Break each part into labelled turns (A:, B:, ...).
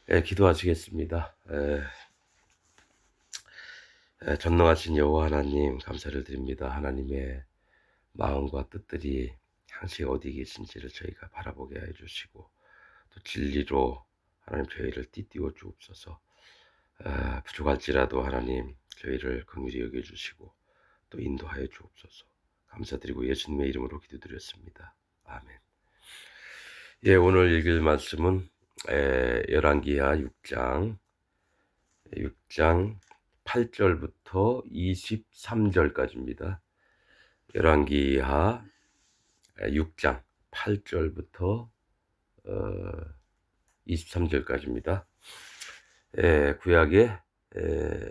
A: 기도하시겠습니다. 전능하신 여호와 하나님 감사를 드립니다. 하나님의 마음과 뜻들이 항상 어디 계신지를 저희가 바라보게 해주시고 또 진리로 하나님 저희를 띠띠워 주옵소서. 부족할지라도 하나님 저희를 긍휼히 여겨주시고 또 인도하여 주옵소서. 감사드리고 예수님의 이름으로 기도드렸습니다. 아멘. 오늘 읽을 말씀은 열왕기하 6장 8절부터 23절까지입니다. 열왕기하 6장 8절부터 23절까지입니다. 구약의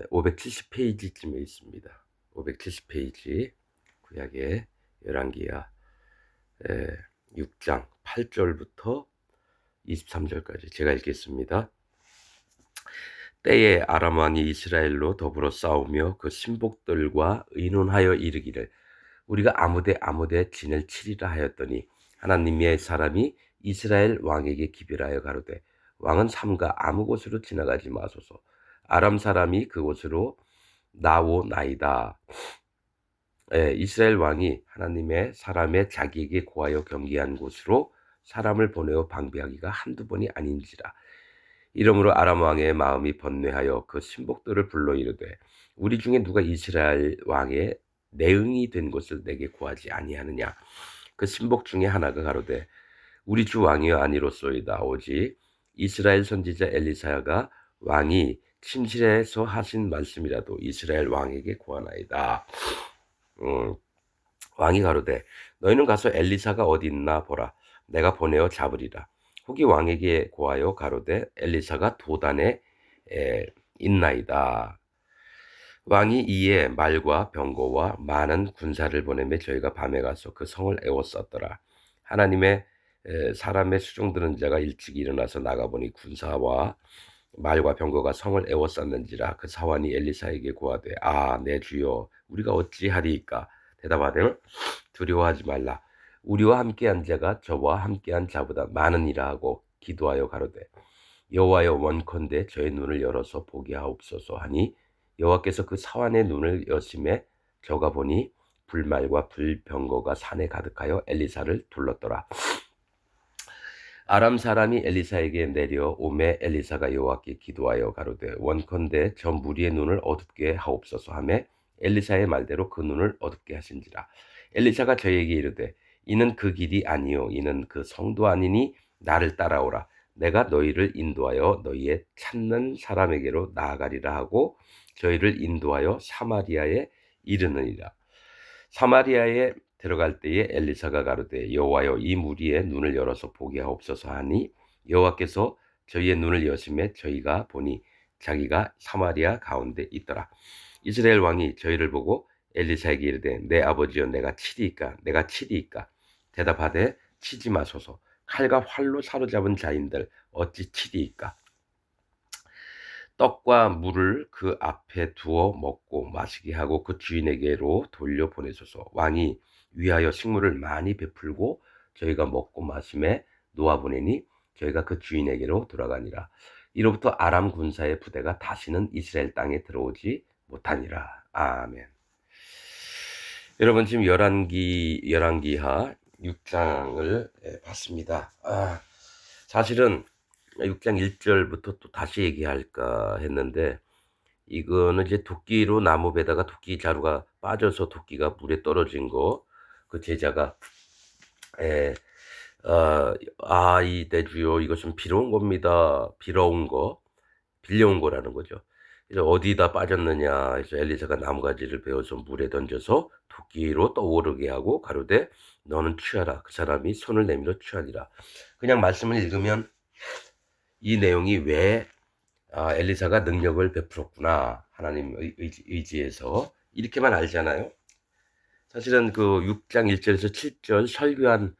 A: 570페이지쯤에 있습니다. 570페이지 구약의 열왕기하 6장 8절부터 23절까지 제가 읽겠습니다. 때에 아람 왕이 이스라엘로 더불어 싸우며 그 신복들과 의논하여 이르기를 우리가 아무데 진을 치리라 하였더니 하나님의 사람이 이스라엘 왕에게 기별하여 가로되 왕은 삼가 아무 곳으로 지나가지 마소서. 아람 사람이 그곳으로 나오나이다. 이스라엘 왕이 하나님의 사람의 자기에게 고하여 경계한 곳으로 사람을 보내어 방비하기가 한두 번이 아닌지라. 이러므로 아람 왕의 마음이 번뇌하여 그 신복들을 불러 이르되 우리 중에 누가 이스라엘 왕의 내응이 된 것을 내게 구하지 아니하느냐. 그 신복 중에 하나가 가로되 우리 주 왕이여 아니로소이다. 오직 이스라엘 선지자 엘리사가 왕이 침실에서 하신 말씀이라도 이스라엘 왕에게 구하나이다. 왕이 가로되 너희는 가서 엘리사가 어디 있나 보라. 내가 보내어 잡으리라. 후기 왕에게 고하여 가로되 엘리사가 도단에 있나이다. 왕이 이에 말과 병거와 많은 군사를 보내매 저희가 밤에 가서 그 성을 에워쌌더라. 하나님의 사람의 수종드는 자가 일찍 일어나서 나가보니 군사와 말과 병거가 성을 에워쌌는지라. 그 사환이 엘리사에게 고하되 내 주여 우리가 어찌하리이까. 대답하되 두려워하지 말라. 우리와 함께한 자가 저와 함께한 자보다 많으니라 하고 기도하여 가로되 여호와여 원컨대 저의 눈을 열어서 보게 하옵소서 하니 여호와께서 그 사환의 눈을 여심에 저가 보니 불말과 불병거가 산에 가득하여 엘리사를 둘렀더라. 아람 사람이 엘리사에게 내려오매 엘리사가 여호와께 기도하여 가로되 원컨대 저 무리의 눈을 어둡게 하옵소서 하매 엘리사의 말대로 그 눈을 어둡게 하신지라. 엘리사가 저에게 이르되 이는 그 길이 아니요 이는 그 성도 아니니 나를 따라오라. 내가 너희를 인도하여 너희의 찾는 사람에게로 나아가리라 하고 저희를 인도하여 사마리아에 이르느니라. 사마리아에 들어갈 때에 엘리사가 가로되 여호와여 이 무리의 눈을 열어서 보게 하옵소서 하니 여호와께서 저희의 눈을 여심에 저희가 보니 자기가 사마리아 가운데 있더라. 이스라엘 왕이 저희를 보고 엘리사에게 이르되 내 아버지여 내가 치리이까. 대답하되 치지 마소서. 칼과 활로 사로잡은 자인들 어찌 치리이까. 떡과 물을 그 앞에 두어 먹고 마시게 하고 그 주인에게로 돌려 보내소서. 왕이 위하여 식물을 많이 베풀고 저희가 먹고 마심에 놓아보내니 저희가 그 주인에게로 돌아가니라. 이로부터 아람 군사의 부대가 다시는 이스라엘 땅에 들어오지 못하니라. 아멘. 여러분 지금 열왕기하 6장을 봤습니다. 사실은 6장 1절부터 또 다시 얘기할까 했는데 이거는 이제 도끼로 나무 베다가 도끼 자루가 빠져서 도끼가 물에 떨어진 거, 그 제자가 이 대주요 이것은 빌어온 겁니다. 빌려온 거라는 거죠. 그래서 어디다 빠졌느냐 해서 엘리사가 나무가지를 베어서 물에 던져서 도끼로 떠오르게 하고 가로되 너는 취하라. 그 사람이 손을 내밀어 취하니라. 그냥 말씀을 읽으면 이 내용이 왜 엘리사가 능력을 베풀었구나 하나님 의지에서 이렇게만 알잖아요. 사실은 그 6장 1절에서 7절 설교한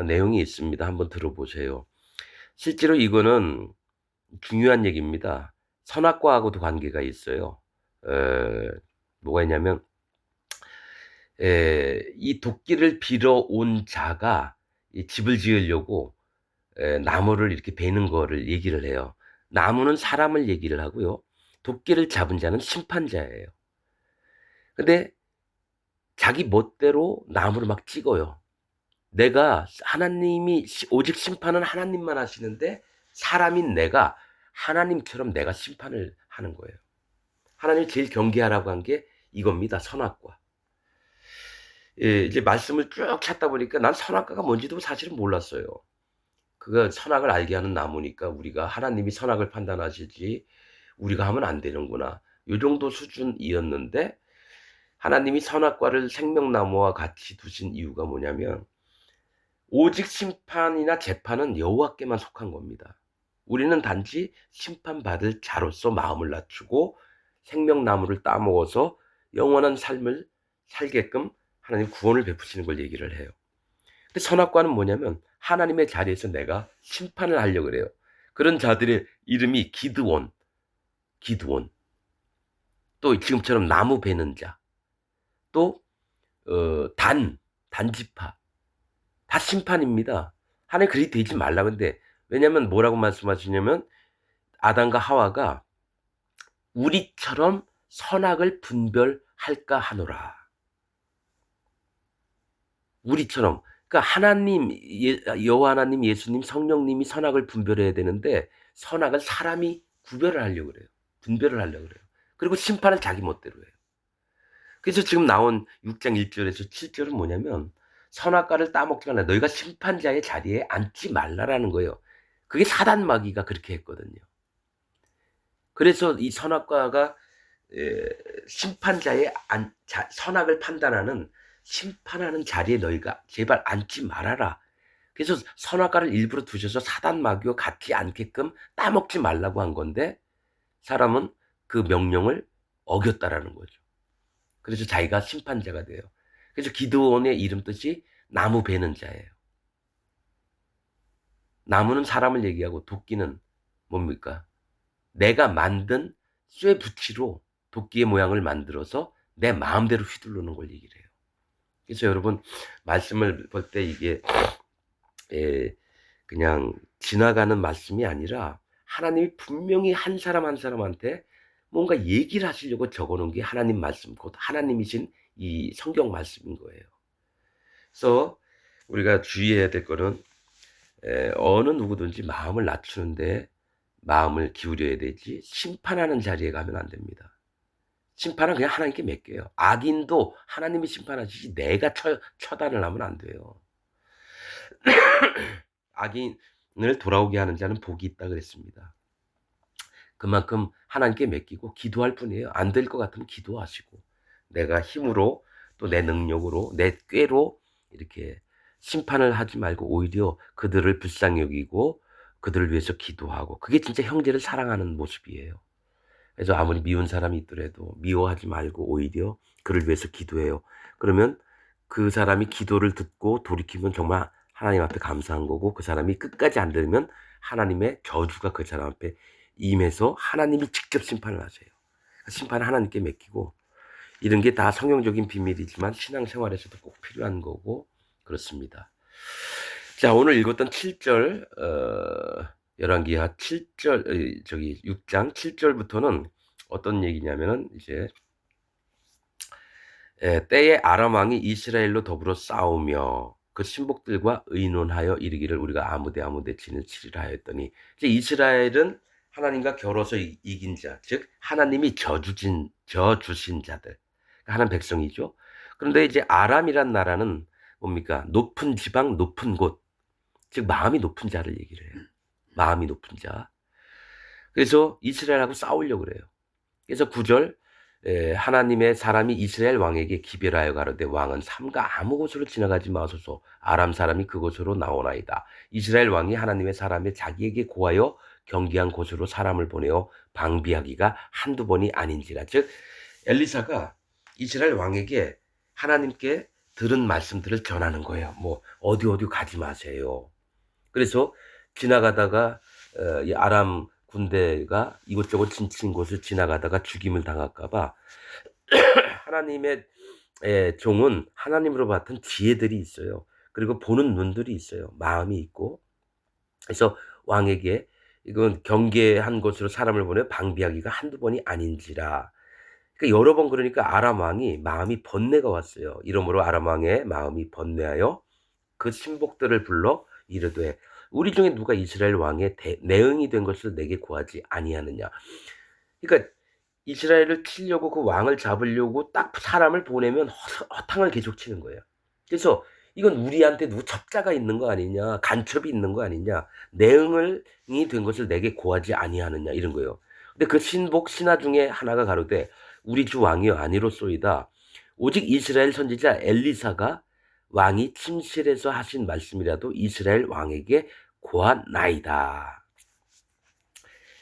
A: 내용이 있습니다. 한번 들어보세요. 실제로 이거는 중요한 얘기입니다. 선악과하고도 관계가 있어요. 뭐가 있냐면 이 도끼를 빌어온 자가 이 집을 지으려고 나무를 이렇게 베는 거를 얘기를 해요. 나무는 사람을 얘기를 하고요. 도끼를 잡은 자는 심판자예요. 근데 자기 멋대로 나무를 막 찍어요. 내가 하나님이 오직 심판은 하나님만 하시는데 사람인 내가 하나님처럼 내가 심판을 하는 거예요. 하나님이 제일 경계하라고 한 게 이겁니다. 선악과. 예, 이제 말씀을 쭉 찾다 보니까 난 선악과가 뭔지도 사실은 몰랐어요. 그거 선악을 알게 하는 나무니까 우리가 하나님이 선악을 판단하시지 우리가 하면 안 되는구나. 요 정도 수준이었는데 하나님이 선악과를 생명나무와 같이 두신 이유가 뭐냐면 오직 심판이나 재판은 여호와께만 속한 겁니다. 우리는 단지 심판받을 자로서 마음을 낮추고 생명나무를 따먹어서 영원한 삶을 살게끔 하나님 구원을 베푸시는 걸 얘기를 해요. 근데 선악과는 뭐냐면 하나님의 자리에서 내가 심판을 하려고 그래요. 그런 자들의 이름이 기드온, 기드온. 또 지금처럼 나무 베는 자. 또 단지파. 다 심판입니다. 하나님 그리 되지 말라. 근데 왜냐면 뭐라고 말씀하시냐면 아담과 하와가 우리처럼 선악을 분별할까 하노라. 우리처럼. 그러니까 하나님, 여호와 하나님, 예수님, 성령님이 선악을 분별해야 되는데 선악을 사람이 구별을 하려고 그래요. 분별을 하려고 그래요. 그리고 심판은 자기 멋대로 해요. 그래서 지금 나온 6장 1절에서 7절은 뭐냐면 선악과를 따먹지 말라. 너희가 심판자의 자리에 앉지 말라라는 거예요. 그게 사단 마귀가 그렇게 했거든요. 그래서 이 선악과가 심판자의 선악을 판단하는 심판하는 자리에 너희가 제발 앉지 말아라. 그래서 선악과를 일부러 두셔서 사단 마귀와 같이 앉게끔 따먹지 말라고 한 건데 사람은 그 명령을 어겼다라는 거죠. 그래서 자기가 심판자가 돼요. 그래서 기드온의 이름 뜻이 나무 베는 자예요. 나무는 사람을 얘기하고 도끼는 뭡니까? 내가 만든 쇠붙이로 도끼의 모양을 만들어서 내 마음대로 휘두르는 걸 얘기를 해요. 그래서 여러분 말씀을 볼 때 이게 그냥 지나가는 말씀이 아니라 하나님이 분명히 한 사람 한 사람한테 뭔가 얘기를 하시려고 적어놓은 게 하나님 말씀, 곧 하나님이신 이 성경 말씀인 거예요. 그래서 우리가 주의해야 될 거는 어느 누구든지 마음을 낮추는데 마음을 기울여야 되지 심판하는 자리에 가면 안 됩니다. 심판은 그냥 하나님께 맡겨요. 악인도 하나님이 심판하시지 내가 처단을 하면 안 돼요. 악인을 돌아오게 하는 자는 복이 있다 그랬습니다. 그만큼 하나님께 맡기고 기도할 뿐이에요. 안 될 것 같으면 기도하시고 내가 힘으로 또 내 능력으로 내 꾀로 이렇게 심판을 하지 말고 오히려 그들을 불쌍히 여기고 그들을 위해서 기도하고 그게 진짜 형제를 사랑하는 모습이에요. 그래서 아무리 미운 사람이 있더라도 미워하지 말고 오히려 그를 위해서 기도해요. 그러면 그 사람이 기도를 듣고 돌이키면 정말 하나님 앞에 감사한 거고 그 사람이 끝까지 안 들으면 하나님의 저주가 그 사람 앞에 임해서 하나님이 직접 심판을 하세요. 심판을 하나님께 맡기고 이런 게 다 성경적인 비밀이지만 신앙생활에서도 꼭 필요한 거고 그렇습니다. 자, 오늘 읽었던 7절 열왕기하 7절 6장 7절부터는 어떤 얘기냐면은 이제 때에 아람 왕이 이스라엘로 더불어 싸우며 그 신복들과 의논하여 이르기를 우리가 아무데 진을 치리라 하였더니 이제 이스라엘은 하나님과 겨뤄서 이긴 자, 즉 하나님이 저주신 자들, 하나님 백성이죠. 그런데 이제 아람이란 나라는 뭡니까? 높은 지방, 높은 곳, 즉 마음이 높은 자를 얘기를 해요. 마음이 높은 자. 그래서 이스라엘하고 싸우려고 그래요. 그래서 9절 하나님의 사람이 이스라엘 왕에게 기별하여 가로되 왕은 삼가 아무 곳으로 지나가지 마소서 아람 사람이 그곳으로 나오나이다. 이스라엘 왕이 하나님의 사람의 자기에게 고하여 경계한 곳으로 사람을 보내어 방비하기가 한두 번이 아닌지라. 즉 엘리사가 이스라엘 왕에게 하나님께 들은 말씀들을 전하는 거예요. 뭐 어디 가지 마세요. 그래서 지나가다가 이 아람 군대가 이곳저곳 진친 곳을 지나가다가 죽임을 당할까 봐 하나님의 종은 하나님으로 받은 지혜들이 있어요. 그리고 보는 눈들이 있어요. 마음이 있고. 그래서 왕에게 이건 경계한 곳으로 사람을 보내 방비하기가 한두 번이 아닌지라. 그러니까 여러 번 그러니까 아람 왕이 마음이 번뇌가 왔어요. 이러므로 아람 왕의 마음이 번뇌하여 그 신복들을 불러 이르되 우리 중에 누가 이스라엘 왕의 내응이 된 것을 내게 구하지 아니하느냐. 그러니까 이스라엘을 치려고 그 왕을 잡으려고 딱 사람을 보내면 허탕을 계속 치는 거예요. 그래서 이건 우리한테 누구 첩자가 있는 거 아니냐, 간첩이 있는 거 아니냐, 내응이 된 것을 내게 고하지 아니하느냐 이런 거예요. 근데 그 신복 신하 중에 하나가 가로되 우리 주 왕이여 아니로소이다. 오직 이스라엘 선지자 엘리사가 왕이 침실에서 하신 말씀이라도 이스라엘 왕에게 고하나이다.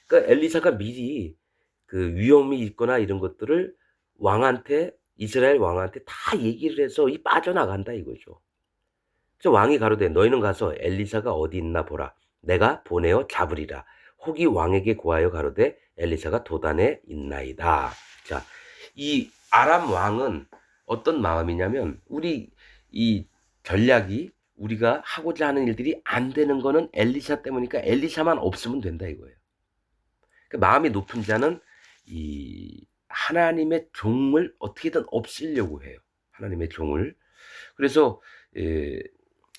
A: 그러니까 엘리사가 미리 그 위험이 있거나 이런 것들을 왕한테 이스라엘 왕한테 다 얘기를 해서 이 빠져나간다 이거죠. 그래서 왕이 가로되 너희는 가서 엘리사가 어디 있나 보라. 내가 보내어 잡으리라. 혹이 왕에게 고하여 가로되 엘리사가 도단에 있나이다. 자, 이 아람 왕은 어떤 마음이냐면 우리 이 전략이 우리가 하고자 하는 일들이 안 되는 거는 엘리사 때문이니까 엘리사만 없으면 된다 이거예요. 그러니까 마음이 높은 자는 이 하나님의 종을 어떻게든 없애려고 해요. 하나님의 종을. 그래서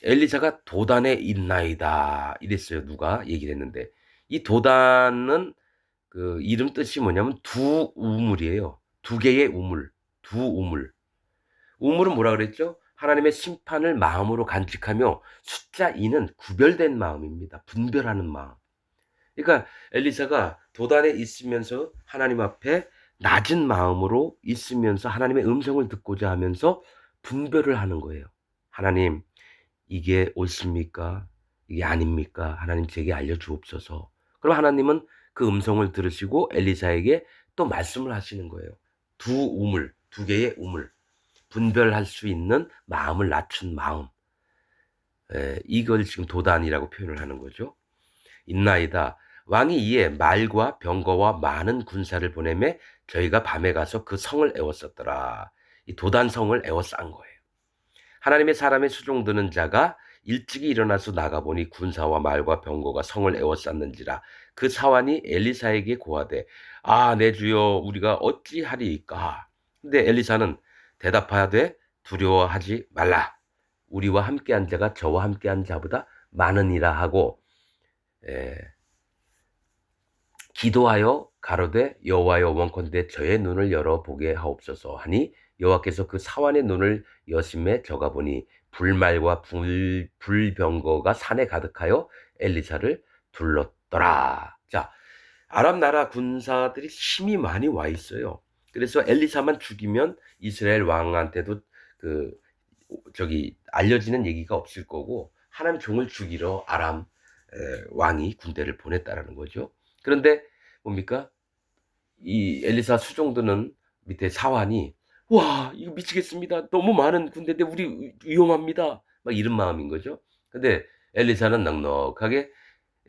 A: 엘리사가 도단에 있나이다 이랬어요. 누가 얘기를 했는데 이 도단은 그 이름 뜻이 뭐냐면 두 우물이에요. 두 개의 우물, 두 우물. 우물은 뭐라 그랬죠? 하나님의 심판을 마음으로 간직하며 숫자 2는 구별된 마음입니다. 분별하는 마음. 그러니까 엘리사가 도단에 있으면서 하나님 앞에 낮은 마음으로 있으면서 하나님의 음성을 듣고자 하면서 분별을 하는 거예요. 하나님, 이게 옳습니까? 이게 아닙니까? 하나님 제게 알려주옵소서. 그럼 하나님은 그 음성을 들으시고 엘리사에게 또 말씀을 하시는 거예요. 두 우물, 두 개의 우물. 분별할 수 있는 마음을 낮춘 마음. 이걸 지금 도단이라고 표현을 하는 거죠. 있나이다. 왕이 이에 말과 병거와 많은 군사를 보내매 저희가 밤에 가서 그 성을 에워쌌더라. 이 도단성을 에워싼 거예요. 하나님의 사람의 수종드는 자가 일찍이 일어나서 나가보니 군사와 말과 병거가 성을 에워쌌는지라. 그 사환이 엘리사에게 고하되 내 주여 우리가 어찌하리이까. 근데 엘리사는 대답하되 두려워하지 말라. 우리와 함께한 자가 저와 함께한 자보다 많으니라 하고 기도하여 가로되 여호와여 원컨대 저의 눈을 열어 보게 하옵소서 하니 여호와께서 그 사환의 눈을 여심에 저가 보니 불말과 불병거가 산에 가득하여 엘리사를 둘렀더라. 자, 아람 나라 군사들이 힘이 많이 와 있어요. 그래서 엘리사만 죽이면 이스라엘 왕한테도 알려지는 얘기가 없을 거고 하나님 종을 죽이러 아람 왕이 군대를 보냈다라는 거죠. 그런데 뭡니까? 이 엘리사 수종드는 밑에 사환이 와 이거 미치겠습니다. 너무 많은 군대인데 우리 위험합니다. 막 이런 마음인 거죠. 근데 엘리사는 넉넉하게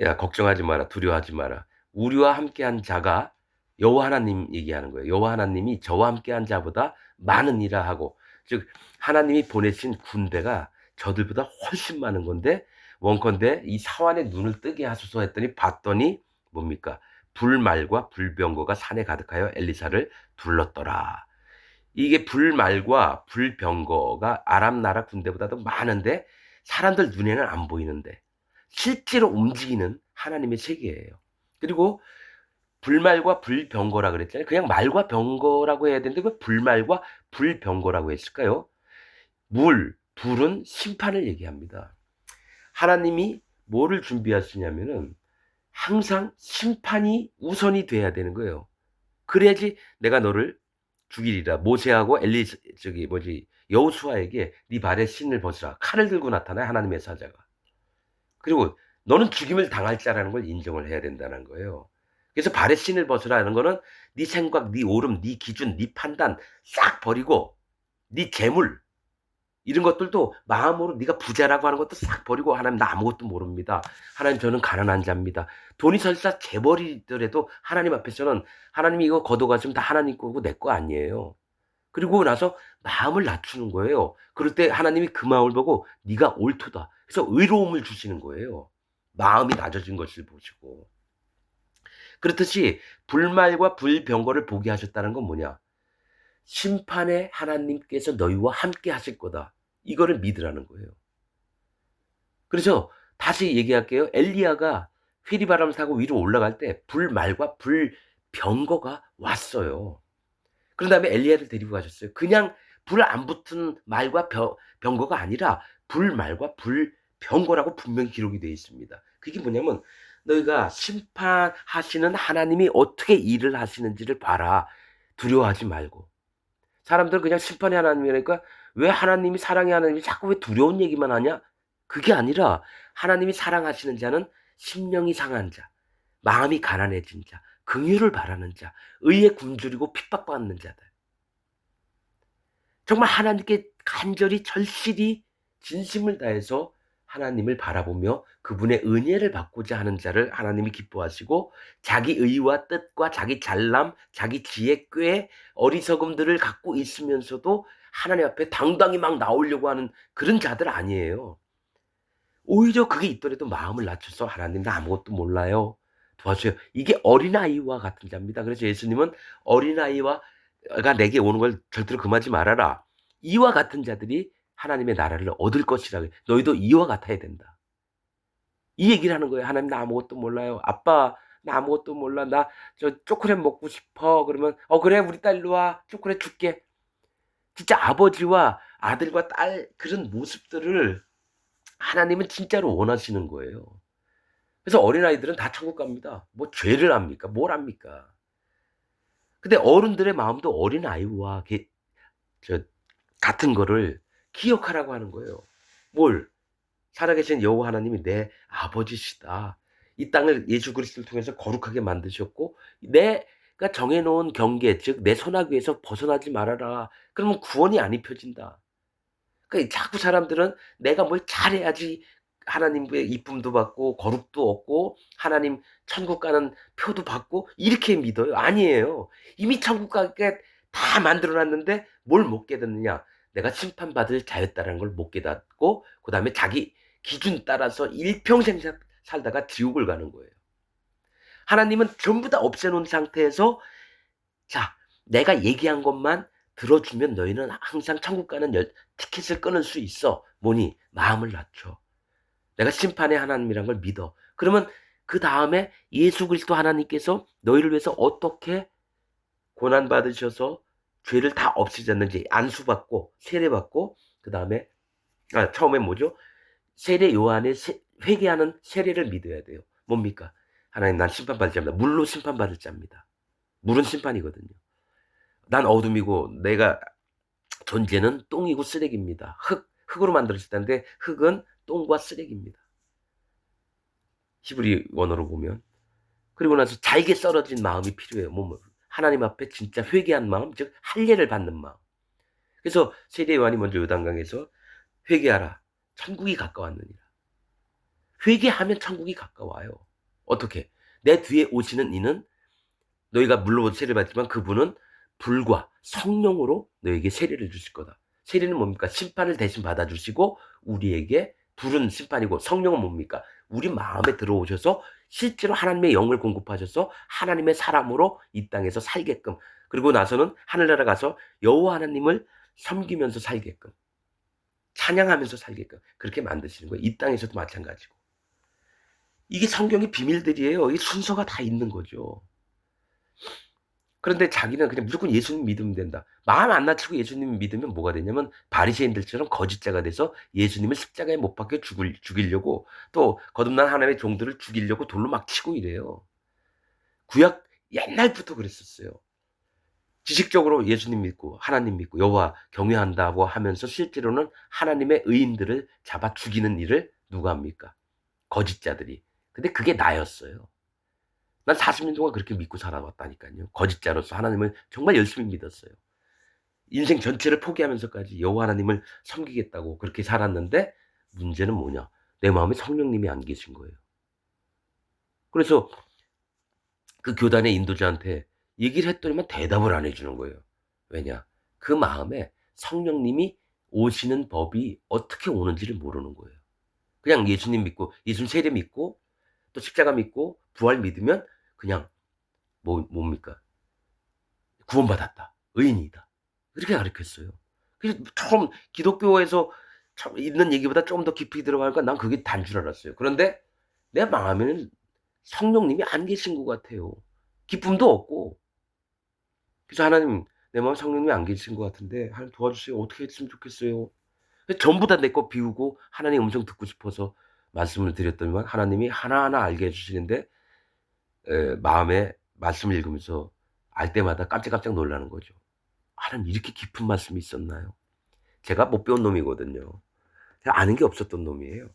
A: 야 걱정하지 마라 두려워하지 마라. 우리와 함께한 자가 여호와 하나님 얘기하는 거예요. 여호와 하나님이 저와 함께한 자보다 많으니라 하고 즉 하나님이 보내신 군대가 저들보다 훨씬 많은 건데 원컨대 이 사환의 눈을 뜨게 하소서 했더니 봤더니 뭡니까? 불말과 불병거가 산에 가득하여 엘리사를 둘렀더라. 이게 불말과 불병거가 아람 나라 군대보다도 많은데 사람들 눈에는 안 보이는데 실제로 움직이는 하나님의 세계예요. 그리고 불말과 불병거라 그랬잖아요. 그냥 말과 병거라고 해야 되는데 왜 불말과 불병거라고 했을까요? 불은 심판을 얘기합니다. 하나님이 뭐를 준비하시냐면은 항상 심판이 우선이 돼야 되는 거예요. 그래야지 내가 너를 죽이리라. 모세하고 여호수아에게 네 발에 신을 벗으라. 칼을 들고 나타나요. 하나님의 사자가. 그리고 너는 죽임을 당할 자라는 걸 인정을 해야 된다는 거예요. 그래서 발에 신을 벗으라는 거는 네 생각, 네 오름, 네 기준, 네 판단 싹 버리고 네 재물 이런 것들도 마음으로 네가 부자라고 하는 것도 싹 버리고 하나님 나 아무것도 모릅니다. 하나님 저는 가난한 자입니다. 돈이 설사 재벌이더라도 하나님 앞에서는 하나님이 이거 걷어가시면 다 하나님 거고 내 거 아니에요. 그리고 나서 마음을 낮추는 거예요. 그럴 때 하나님이 그 마음을 보고 네가 옳도다. 그래서 의로움을 주시는 거예요. 마음이 낮아진 것을 보시고. 그렇듯이 불말과 불병거를 보게 하셨다는 건 뭐냐? 심판의 하나님께서 너희와 함께 하실 거다. 이거를 믿으라는 거예요. 그래서 다시 얘기할게요. 엘리야가 회리바람을 타고 위로 올라갈 때 불말과 불병거가 왔어요. 그런 다음에 엘리야를 데리고 가셨어요. 그냥 불 안 붙은 말과 병거가 아니라 불말과 불병거라고 분명히 기록이 되어 있습니다. 그게 뭐냐면 너희가 심판하시는 하나님이 어떻게 일을 하시는지를 봐라. 두려워하지 말고. 사람들은 그냥 심판의 하나님이라니까 왜 하나님이 사랑의 하나님이 자꾸 왜 두려운 얘기만 하냐? 그게 아니라 하나님이 사랑하시는 자는 심령이 상한 자, 마음이 가난해진 자, 긍휼을 바라는 자, 의에 굶주리고 핍박받는 자들. 정말 하나님께 간절히 절실히 진심을 다해서 하나님을 바라보며 그분의 은혜를 받고자 하는 자를 하나님이 기뻐하시고 자기 의와 뜻과 자기 잘남, 자기 지혜, 꾀, 어리석음들을 갖고 있으면서도 하나님 앞에 당당히 막 나오려고 하는 그런 자들 아니에요. 오히려 그게 있더라도 마음을 낮춰서 "하나님 나 아무것도 몰라요. 도와주세요." 이게 어린아이와 같은 자입니다. 그래서 예수님은 "어린아이와 가 내게 오는 걸 절대로 금하지 말아라." 이와 같은 자들이 하나님의 나라를 얻을 것이라 "너희도 이와 같아야 된다." 이 얘기를 하는 거예요. "하나님 나 아무것도 몰라요. 아빠 나 아무것도 몰라. 나 저 초콜릿 먹고 싶어." 그러면 "어 그래 우리 딸 일로 와. 초콜릿 줄게." 진짜 아버지와 아들과 딸 그런 모습들을 하나님은 진짜로 원하시는 거예요. 그래서 어린아이들은 다 천국 갑니다. 뭐 죄를 합니까? 뭘 합니까? 근데 어른들의 마음도 어린아이와 저 같은 거를 기억하라고 하는 거예요. 뭘? 살아계신 여호와 하나님이 내 아버지시다. 이 땅을 예수 그리스도를 통해서 거룩하게 만드셨고 내가 정해 놓은 경계 즉 내 손아귀에서 벗어나지 말아라. 그러면 구원이 안 입혀진다. 그러니까 자꾸 사람들은 내가 뭘 잘해야지 하나님의 이쁨도 받고 거룩도 얻고 하나님 천국 가는 표도 받고 이렇게 믿어요. 아니에요. 이미 천국 가게 다 만들어 놨는데 뭘 못 깨닫느냐. 내가 심판받을 자였다라는 걸 못 깨닫고 그다음에 자기 기준 따라서 일평생 살다가 지옥을 가는 거예요. 하나님은 전부 다 없애 놓은 상태에서 자, 내가 얘기한 것만 들어주면 너희는 항상 천국 가는 티켓을 끊을 수 있어. 뭐니? 마음을 낮춰. 내가 심판의 하나님이란 걸 믿어. 그러면 그 다음에 예수 그리스도 하나님께서 너희를 위해서 어떻게 고난 받으셔서 죄를 다 없애셨는지 안수받고 세례받고 그 다음에 처음에 뭐죠? 세례 요한의 회개하는 세례를 믿어야 돼요. 뭡니까? 하나님 난 심판받을 자입니다. 물로 심판받을 자입니다. 물은 심판이거든요. 난 어둠이고 내가 존재는 똥이고 쓰레기입니다. 흙으로 만들어졌다는데 흙은 똥과 쓰레기입니다. 히브리 원어로 보면. 그리고 나서 잘게 썰어진 마음이 필요해요. 뭐 하나님 앞에 진짜 회개한 마음, 즉 할례를 받는 마음. 그래서 세례 요한이 먼저 요단강에서 회개하라. 천국이 가까웠느니라. 회개하면 천국이 가까워요. 어떻게? 내 뒤에 오시는 이는 너희가 물로 세례를 받지만 그분은 불과 성령으로 너에게 세례를 주실 거다. 세례는 뭡니까? 심판을 대신 받아주시고 우리에게 불은 심판이고 성령은 뭡니까? 우리 마음에 들어오셔서 실제로 하나님의 영을 공급하셔서 하나님의 사람으로 이 땅에서 살게끔 그리고 나서는 하늘나라 가서 여호와 하나님을 섬기면서 살게끔 찬양하면서 살게끔 그렇게 만드시는 거예요. 이 땅에서도 마찬가지고. 이게 성경의 비밀들이에요. 이 순서가 다 있는 거죠. 그런데 자기는 그냥 무조건 예수님 믿으면 된다. 마음 안 낮추고 예수님 믿으면 뭐가 되냐면 바리새인들처럼 거짓자가 돼서 예수님을 십자가에 못 박혀 죽이려고 또 거듭난 하나님의 종들을 죽이려고 돌로 막 치고 이래요. 구약 옛날부터 그랬었어요. 지식적으로 예수님 믿고 하나님 믿고 여호와 경외한다고 하면서 실제로는 하나님의 의인들을 잡아 죽이는 일을 누가 합니까? 거짓자들이. 근데 그게 나였어요. 난 40년 동안 그렇게 믿고 살아왔다니까요. 거짓자로서 하나님을 정말 열심히 믿었어요. 인생 전체를 포기하면서까지 여호와 하나님을 섬기겠다고 그렇게 살았는데 문제는 뭐냐? 내 마음에 성령님이 안 계신 거예요. 그래서 그 교단의 인도자한테 얘기를 했더니만 대답을 안 해 주는 거예요. 왜냐? 그 마음에 성령님이 오시는 법이 어떻게 오는지를 모르는 거예요. 그냥 예수님 믿고 예수님 세례 믿고 또 십자가 믿고 부활 믿으면 그냥 뭡니까? 구원받았다. 의인이다. 이렇게 가르쳤어요. 그래서 처음 기독교에서 처음 있는 얘기보다 좀 더 깊이 들어가니까 난 그게 다인 줄 알았어요. 그런데 내 마음에는 성령님이 안 계신 것 같아요. 기쁨도 없고. 그래서 하나님, 내 마음에 성령님이 안 계신 것 같은데 하나님 도와주세요. 어떻게 했으면 좋겠어요. 전부 다 내 거 비우고 하나님 음성 듣고 싶어서 말씀을 드렸더니만 하나님이 하나하나 알게 해 주시는데 마음에 말씀을 읽으면서 알 때마다 깜짝깜짝 놀라는 거죠. '하나님 이렇게 깊은 말씀이 있었나요?' 제가 못 배운 놈이거든요. 제가 아는 게 없었던 놈이에요.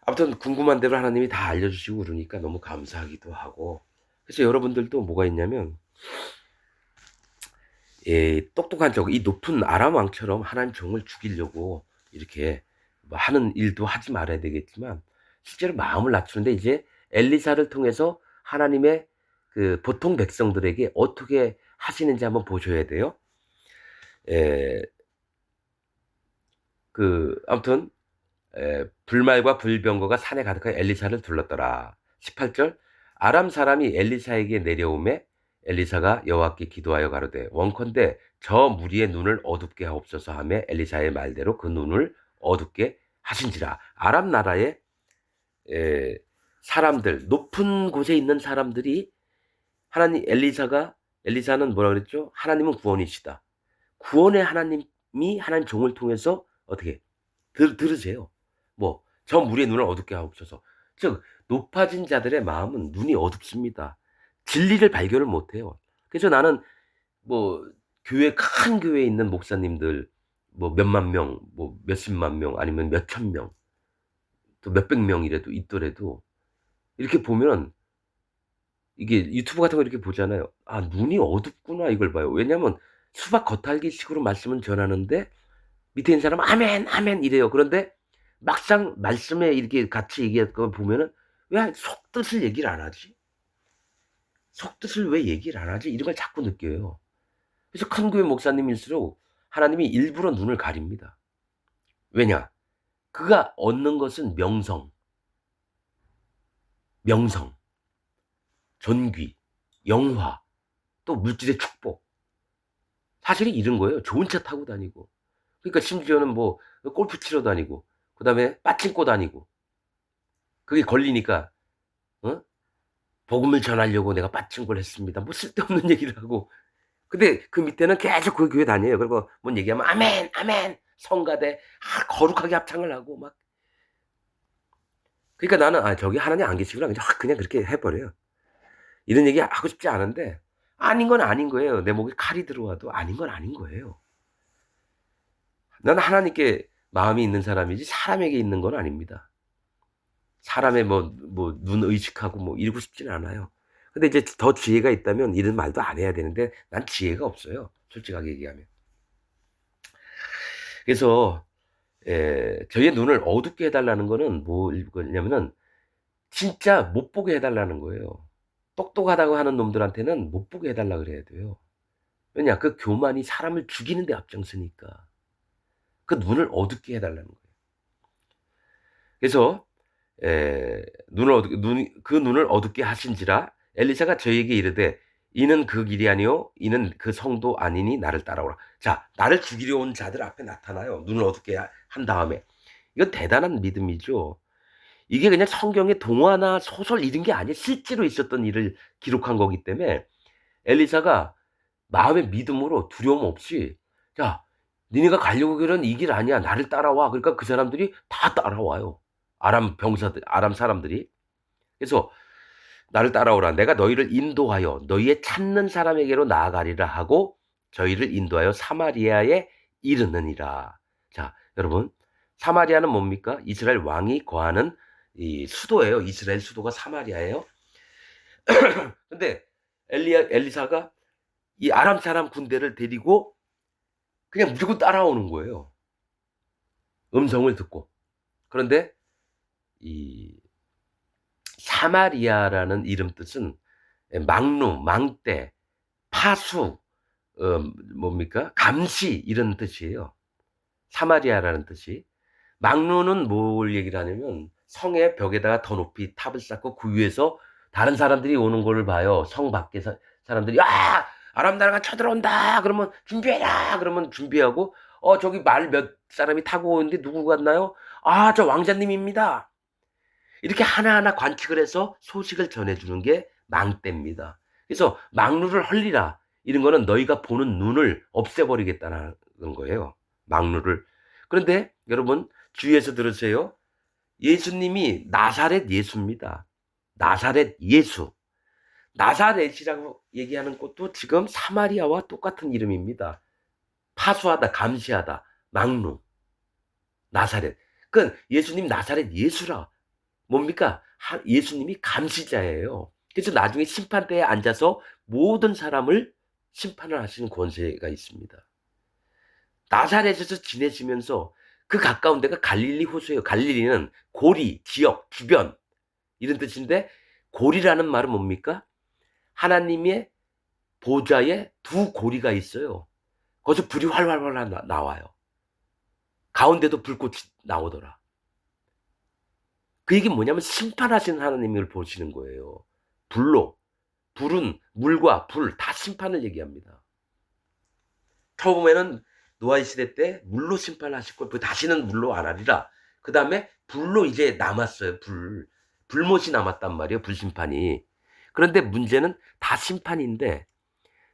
A: 아무튼 궁금한 대로 하나님이 다 알려 주시고 그러니까 너무 감사하기도 하고. 그래서 여러분들도 뭐가 있냐면 똑똑한 이 높은 아람 왕처럼 하나님 종을 죽이려고 이렇게 뭐 하는 일도 하지 말아야 되겠지만 실제로 마음을 낮추는데 이제 엘리사를 통해서 하나님의 그 보통 백성들에게 어떻게 하시는지 한번 보셔야 돼요. 예. 아무튼 불말과 불병거가 산에 가득한 엘리사를 둘렀더라. 18절 아람 사람이 엘리사에게 내려오매 엘리사가 여호와께 기도하여 가로되 원컨대 저 무리의 눈을 어둡게 하옵소서 하매 엘리사의 말대로 그 눈을 어둡게 하신지라. 아람 나라의 사람들 높은 곳에 있는 사람들이 하나님 엘리사는 뭐라 그랬죠? 하나님은 구원이시다. 구원의 하나님이 하나님 종을 통해서 어떻게 들으세요. 뭐 "저 무리의 눈을 어둡게 하옵소서." 즉 높아진 자들의 마음은 눈이 어둡습니다. 진리를 발견을 못 해요. 그래서 나는 뭐 큰 교회에 있는 목사님들 뭐 몇만 명, 뭐 몇십만 명 아니면 몇천 명 또 몇백 명이라도 있더라도 이렇게 보면 이게 유튜브 같은 거 이렇게 보잖아요. '아 눈이 어둡구나.' 이걸 봐요. 왜냐하면 수박 겉핥기식으로 말씀을 전하는데 밑에 있는 사람은 "아멘, 아멘." 이래요. 그런데 막상 말씀에 이렇게 같이 얘기할 거 보면은 '왜 속뜻을 얘기를 안 하지? 속뜻을 왜 얘기를 안 하지?' 이런 걸 자꾸 느껴요. 그래서 큰 교회 목사님일수록 하나님이 일부러 눈을 가립니다. 왜냐? 그가 얻는 것은 명성, 존귀, 영화, 또 물질의 축복. 사실은 이런 거예요. 좋은 차 타고 다니고. 그러니까 심지어는 뭐 골프 치러 다니고 그다음에 빠찡코 다니고 그게 걸리니까 어? 복음을 전하려고 내가 빠찡코를 했습니다. 뭐 쓸데없는 얘기를 하고. 근데 그 밑에는 계속 그 교회 다녀요. 그리고 뭔 얘기하면 "아멘, 아멘." 성가대 거룩하게 합창을 하고 막. 그러니까 나는 '아 저기 하나님 안 계시구나.' 그냥 확 그냥 그렇게 해 버려요. 이런 얘기 하고 싶지 않은데 아닌 건 아닌 거예요. 내 목에 칼이 들어와도 아닌 건 아닌 거예요. 나는 하나님께 마음이 있는 사람이지 사람에게 있는 건 아닙니다. 사람의 눈 의식하고 뭐 이러고 싶지는 않아요. 근데 이제 더 지혜가 있다면 이런 말도 안 해야 되는데 난 지혜가 없어요, 솔직하게 얘기하면. 그래서 저희의 눈을 어둡게 해 달라는 거는 뭐냐면은 진짜 못 보게 해 달라는 거예요. 똑똑하다고 하는 놈들한테는 못 보게 해 달라 그래야 돼요. 왜냐? 그 교만이 사람을 죽이는 데 앞장서니까. 그 눈을 어둡게 해 달라는 거예요. 그래서 눈을 어둡게 하신지라 엘리사가 저에게 이르되 "이는 그 길이 아니요 이는 그 성도 아니니 나를 따라오라." 자, 나를 죽이려 온 자들 앞에 나타나요, 눈을 어둡게 한 다음에. 이건 대단한 믿음이죠. 이게 그냥 성경의 동화나 소설 이런 게 아니에요. 실제로 있었던 일을 기록한 거기 때문에 엘리사가 마음의 믿음으로 두려움 없이 "야 니네가 가려고 그런 이 길 아니야. 나를 따라와." 그러니까 그 사람들이 다 따라와요. 아람 사람들이. 그래서 "나를 따라오라. 내가 너희를 인도하여 너희의 찾는 사람에게로 나아가리라." 하고 저희를 인도하여 사마리아에 이르느니라. 자, 여러분 사마리아는 뭡니까? 이스라엘 왕이 거하는 이 수도예요. 이스라엘 수도가 사마리아예요. 근데 엘리사가 이 아람 사람 군대를 데리고 그냥 무조건 따라오는 거예요, 음성을 듣고. 그런데 이 사마리아라는 이름 뜻은 망루, 망대, 파수, 뭡니까? 감시 이런 뜻이에요. 사마리아라는 뜻이. 망루는 뭘 얘기를 하냐면 성의 벽에다가 더 높이 탑을 쌓고 그 위에서 다른 사람들이 오는 거를 봐요. 성 밖에서 사람들이 "야! 아람 나라가 쳐들어온다." 그러면 "준비해라." 그러면 준비하고 저기 말 몇 사람이 타고 오는데 누구 같나요? "아 저 왕자님입니다." 이렇게 하나하나 관측을 해서 소식을 전해 주는 게 망대입니다. 그래서 "망루를 헐리라." 이런 거는 너희가 보는 눈을 없애 버리겠다는 거예요, 망루를. 그런데 여러분 주의해서 들으세요. 예수님이 나사렛 예수입니다. 나사렛 예수. 나사렛이라고 얘기하는 곳도 지금 사마리아와 똑같은 이름입니다. 파수하다, 감시하다, 망루, 나사렛. 그러니까 예수님 나사렛 예수라. 뭡니까? 예수님이 감시자예요. 그래서 나중에 심판대에 앉아서 모든 사람을 심판을 하시는 권세가 있습니다. 나사렛에서 지내시면서 그 가까운 데가 갈릴리 호수예요. 갈릴리는 고리, 지역, 주변 이런 뜻인데 고리라는 말은 뭡니까? 하나님의 보좌에 두 고리가 있어요. 거기서 불이 활활활 나와요. 가운데도 불꽃이 나오더라. 그 얘기는 뭐냐면 심판하시는 하나님을 보시는 거예요. 불로. 불은 물과 불 다 심판을 얘기합니다. 처음에는 노아의 시대 때 물로 심판하시고 다시는 물로 안 하리라. 그다음에 불로 이제 남았어요. 불못이 남았단 말이에요. 불심판이. 그런데 문제는 다 심판인데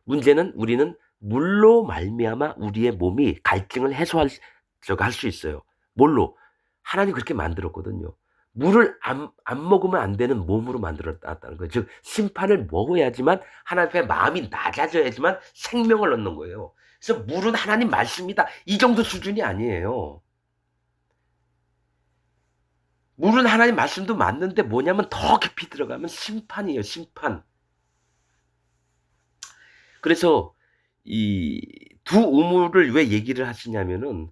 A: 문제는 우리는 물로 말미암아 우리의 몸이 갈증을 해소할 할 수 있어요. 뭘로? 하나님이 그렇게 만들었거든요. 물을 안 먹으면 안 되는 몸으로 만들었다는 거예요. 즉 심판을 먹어야지만 하나님 앞에 마음이 낮아져야지만 생명을 얻는 거예요. 그래서 물은 하나님 말씀이다. 이 정도 수준이 아니에요. 물은 하나님 말씀도 맞는데 뭐냐면 더 깊이 들어가면 심판이에요, 심판. 그래서 이 두 우물을 왜 얘기를 하시냐면은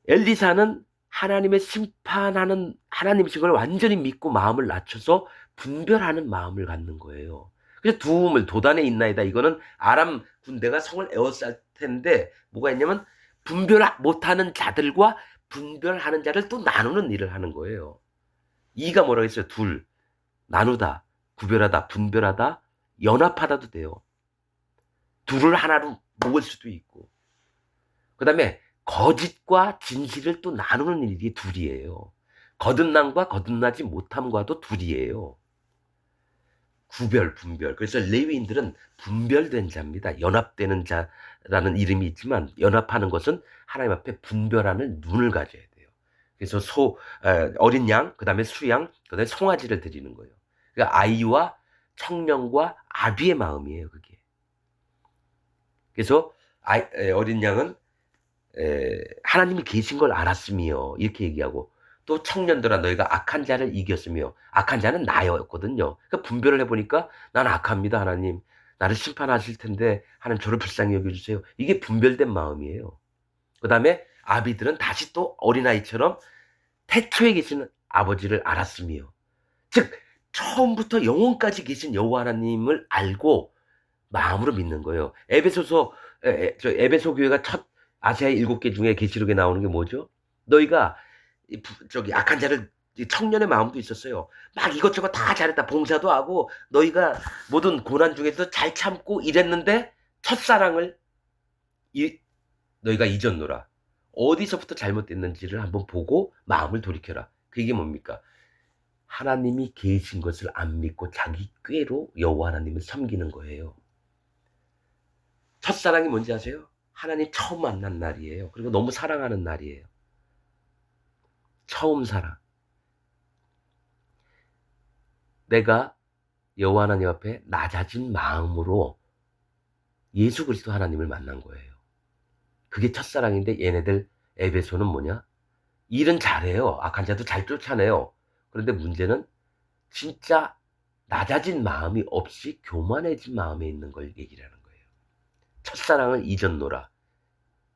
A: 엘리사는 하나님의 심판하는 하나님이신 걸 완전히 믿고 마음을 낮춰서 분별하는 마음을 갖는 거예요. 그래서 두 우물 도단에 있나이다. 이거는 아람 군대가 성을 에워쌀 텐데 뭐가 있냐면 분별 못하는 자들과 분별하는 자를 또 나누는 일을 하는 거예요. 이가 뭐라고 했어요? 둘. 나누다, 구별하다, 분별하다, 연합하다도 돼요. 둘을 하나로 모을 수도 있고. 그다음에 거짓과 진실을 또 나누는 일이 둘이에요. 거듭남과 거듭나지 못함과도 둘이에요. 구별, 분별. 그래서 레위인들은 분별된 자입니다. 연합되는 자라는 이름이 있지만 연합하는 것은 하나님 앞에 분별하는 눈을 가져야 돼요. 그래서 어린 양, 그다음에 수양, 그다음에 송아지를 드리는 거예요. 그러니까 아이와 청년과 아비의 마음이에요, 그게. 그래서 어린 양은 하나님이 계신 걸 알았으며 이렇게 얘기하고 또 청년들아 너희가 악한 자를 이겼으며 악한 자는 나였거든요. 그러니까 분별을 해보니까 난 악합니다 하나님. 나를 심판하실 텐데 하나님 저를 불쌍히 여겨주세요. 이게 분별된 마음이에요. 그 다음에 아비들은 다시 또 어린아이처럼 태초에 계신 아버지를 알았으며 즉 처음부터 영원까지 계신 여호와 하나님을 알고 마음으로 믿는 거예요. 에베소 교회가 첫 아시아의 7개 중에 계시록에 나오는 게 뭐죠? 너희가 저기 악한 자를 청년의 마음도 있었어요. 막 이것저것 다 잘했다. 봉사도 하고 너희가 모든 고난 중에서 잘 참고 이랬는데 첫사랑을 너희가 잊었노라. 어디서부터 잘못됐는지를 한번 보고 마음을 돌이켜라. 그게 뭡니까? 하나님이 계신 것을 안 믿고 자기 꾀로 여호와 하나님을 섬기는 거예요. 첫사랑이 뭔지 아세요? 하나님 처음 만난 날이에요. 그리고 너무 사랑하는 날이에요. 처음 사랑. 내가 여호와 하나님 앞에 낮아진 마음으로 예수 그리스도 하나님을 만난 거예요. 그게 첫사랑인데 얘네들 에베소는 뭐냐? 일은 잘해요. 악한 자도 잘 쫓아내요. 그런데 문제는 진짜 낮아진 마음이 없이 교만해진 마음에 있는 걸 얘기를 하는 거예요. 첫사랑을 잊었노라.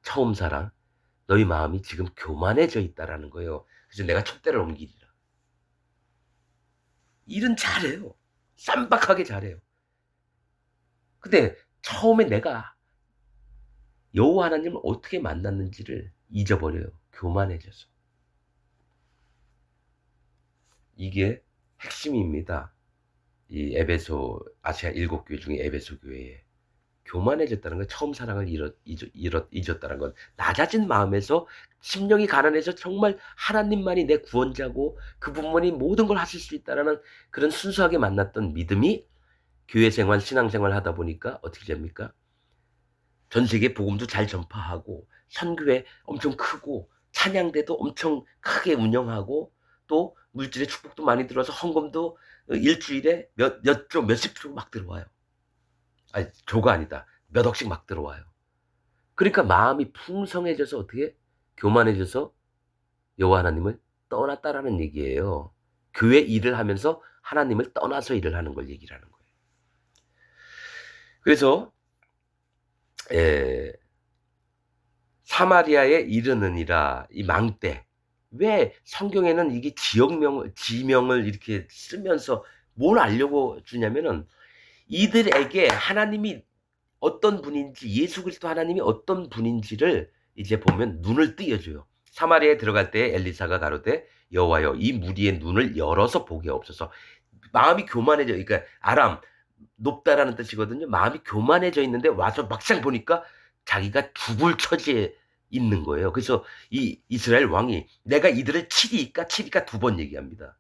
A: 처음 사랑. 너희 마음이 지금 교만해져 있다라는 거예요. 그래서 내가 촛대를 옮기리라. 일은 잘해요. 쌈박하게 잘해요. 근데 처음에 내가 여호와 하나님을 어떻게 만났는지를 잊어버려요. 교만해져서. 이게 핵심입니다. 이 에베소 아시아 7교회 중에 에베소 교회에 교만해졌다는 건 처음 사랑을 잊었다는 건 낮아진 마음에서 심령이 가난해서 정말 하나님만이 내 구원자고 그분만이 모든 걸 하실 수 있다라는 그런 순수하게 만났던 믿음이 교회 생활, 신앙생활 하다 보니까 어떻게 됩니까? 전 세계 복음도 잘 전파하고 선교회 엄청 크고 찬양대도 엄청 크게 운영하고 또 물질의 축복도 많이 들어서 헌금도 일주일에 몇십 조 막 들어와요. 아니, 조가 아니다. 몇 억씩 막 들어와요. 그러니까 마음이 풍성해져서 어떻게 교만해져서 여호와 하나님을 떠났다라는 얘기예요. 교회 일을 하면서 하나님을 떠나서 일을 하는 걸 얘기를 하는 거예요. 그래서 에, 사마리아에 이르느니라 이 망대. 왜 성경에는 이게 지명을 이렇게 쓰면서 뭘 알려고 주냐면은 이들에게 하나님이 어떤 분인지, 예수 그리스도 하나님이 어떤 분인지를 이제 보면 눈을 띄어줘요. 사마리아에 들어갈 때 엘리사가 가로되 여호와여 이 무리의 눈을 열어서 보게 없어서. 마음이 교만해져. 그러니까 아람 높다라는 뜻이거든요. 마음이 교만해져 있는데 와서 막상 보니까 자기가 죽을 처지에 있는 거예요. 그래서 이 이스라엘 왕이 내가 이들을 치리까 두 번 얘기합니다.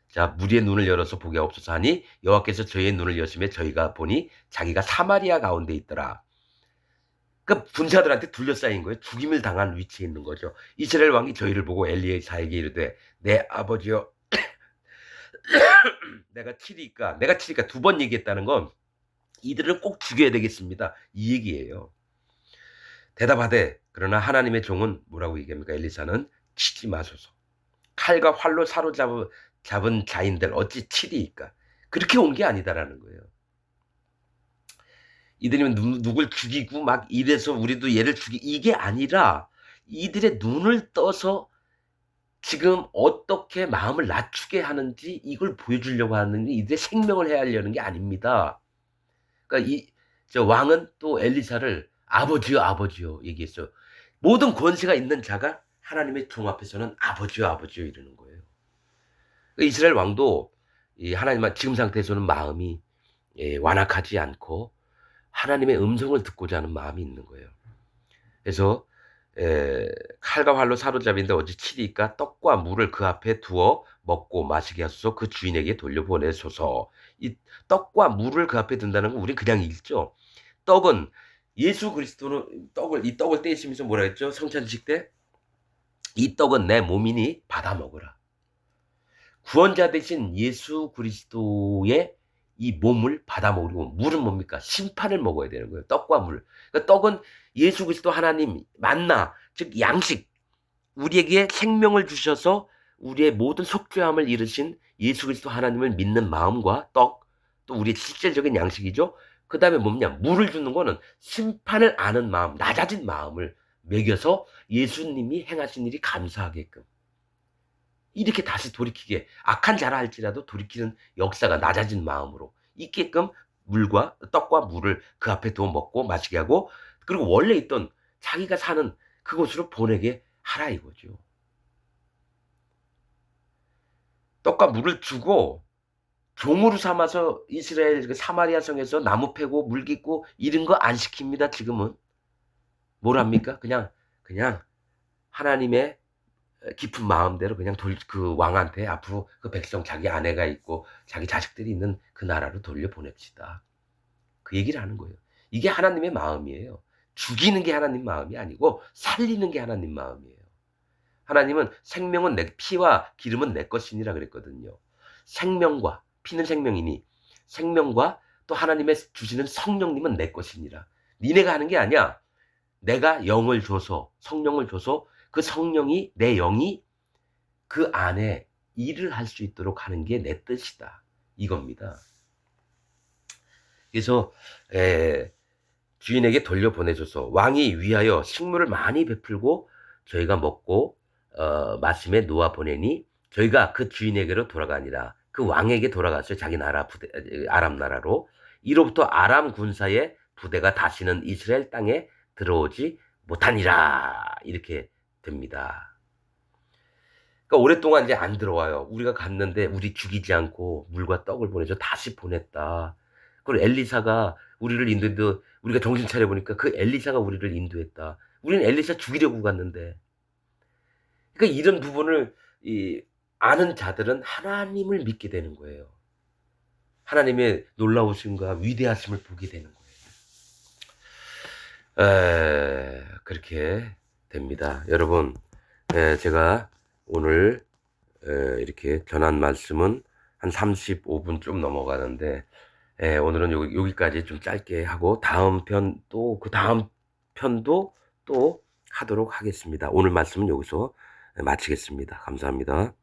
A: 자, 무리의 눈을 열어서 보게 없어서 하니 여호와께서 저희의 눈을 여심해 저희가 보니 자기가 사마리아 가운데 있더라. 그러니까 군사들한테 둘러싸인 거예요. 죽임을 당한 위치에 있는 거죠. 이스라엘 왕이 저희를 보고 엘리사에게 이르되 내 아버지여 내가 치리까 두 번 얘기했다는 건 이들을 꼭 죽여야 되겠습니다. 이 얘기예요. 대답하되 그러나 하나님의 종은 뭐라고 얘기합니까? 엘리사는 치지 마소서. 칼과 활로 잡은 자인들 어찌 치리이까? 그렇게 온 게 아니다라는 거예요. 이들이 누굴 죽이고 막 이래서 우리도 얘를 이게 아니라 이들의 눈을 떠서 지금 어떻게 마음을 낮추게 하는지 이걸 보여주려고 하는 게 이들의 생명을 해하려는 게 아닙니다. 그러니까 저 왕은 또 엘리사를 아버지요 얘기했어요. 모든 권세가 있는 자가 하나님의 종 앞에서는 아버지요 이러는 거예요. 그러니까 이스라엘 왕도 이 하나님 지금 상태에서는 마음이 완악하지 않고 하나님의 음성을 듣고자 하는 마음이 있는 거예요. 그래서 칼과 활로 사로잡인데 어찌 치리까? 떡과 물을 그 앞에 두어 먹고 마시게 하소서. 그 주인에게 돌려보내소서. 이 떡과 물을 그 앞에 둔다는 건 우린 그냥 읽죠. 떡은 예수 그리스도는 이 떡을 떼시면서 뭐라 했죠? 성찬식 때 이 떡은 내 몸이니 받아 먹으라. 구원자 대신 예수 그리스도의 이 몸을 받아 먹으고 물은 뭡니까? 심판을 먹어야 되는 거예요. 떡과 물. 그러니까 떡은 예수 그리스도 하나님 만나 즉 양식 우리에게 생명을 주셔서 우리의 모든 속죄함을 이루신 예수 그리스도 하나님을 믿는 마음과 떡 또 우리의 실질적인 양식이죠. 그 다음에 뭐냐? 물을 주는 거는 심판을 아는 마음, 낮아진 마음을 먹여서 예수님이 행하신 일이 감사하게끔 이렇게 다시 돌이키게 악한 자라 할지라도 돌이키는 역사가 낮아진 마음으로 있게끔 물과 떡과 물을 그 앞에 두어 먹고 마시게 하고 그리고 원래 있던 자기가 사는 그곳으로 보내게 하라 이거죠. 떡과 물을 주고 종으로 삼아서 이스라엘 사마리아 성에서 나무 패고 물 깃고 이런 거 안 시킵니다. 지금은 뭘 합니까? 그냥 하나님의 깊은 마음대로 그냥 그 왕한테 앞으로 그 백성 자기 아내가 있고 자기 자식들이 있는 그 나라로 돌려보냅시다. 그 얘기를 하는 거예요. 이게 하나님의 마음이에요. 죽이는 게 하나님 마음이 아니고 살리는 게 하나님 마음이에요. 하나님은 생명은 피와 기름은 내 것이니라 그랬거든요. 생명과 피는 생명이니 생명과 또 하나님의 주시는 성령님은 내 것이니라. 니네가 하는 게 아니야. 내가 영을 줘서 성령을 줘서 그 성령이 내 영이 그 안에 일을 할 수 있도록 하는 게 내 뜻이다. 이겁니다. 그래서 주인에게 돌려보내줘서 왕이 위하여 식물을 많이 베풀고 저희가 먹고 마침에 놓아 보내니 저희가 그 주인에게로 돌아가니라. 그 왕에게 돌아갔어요. 자기 나라 아람 나라로. 이로부터 아람 군사의 부대가 다시는 이스라엘 땅에 들어오지 못하니라. 이렇게 됩니다. 그러니까 오랫동안 이제 안 들어와요. 우리가 갔는데 우리 죽이지 않고 물과 떡을 보내줘 다시 보냈다. 그리고 엘리사가 우리를 인도해도 우리가 정신 차려 보니까 그 엘리사가 우리를 인도했다. 우리는 엘리사 죽이려고 갔는데. 그러니까 이런 부분을 이 아는 자들은 하나님을 믿게 되는 거예요. 하나님의 놀라우심과 위대하심을 보게 되는 거예요. 그렇게 됩니다. 여러분, 제가 오늘 이렇게 전한 말씀은 한 35분 좀 넘어가는데, 오늘은 여기까지 좀 짧게 하고 다음 편 또 그 다음 편도 또 하도록 하겠습니다. 오늘 말씀은 여기서 마치겠습니다. 감사합니다.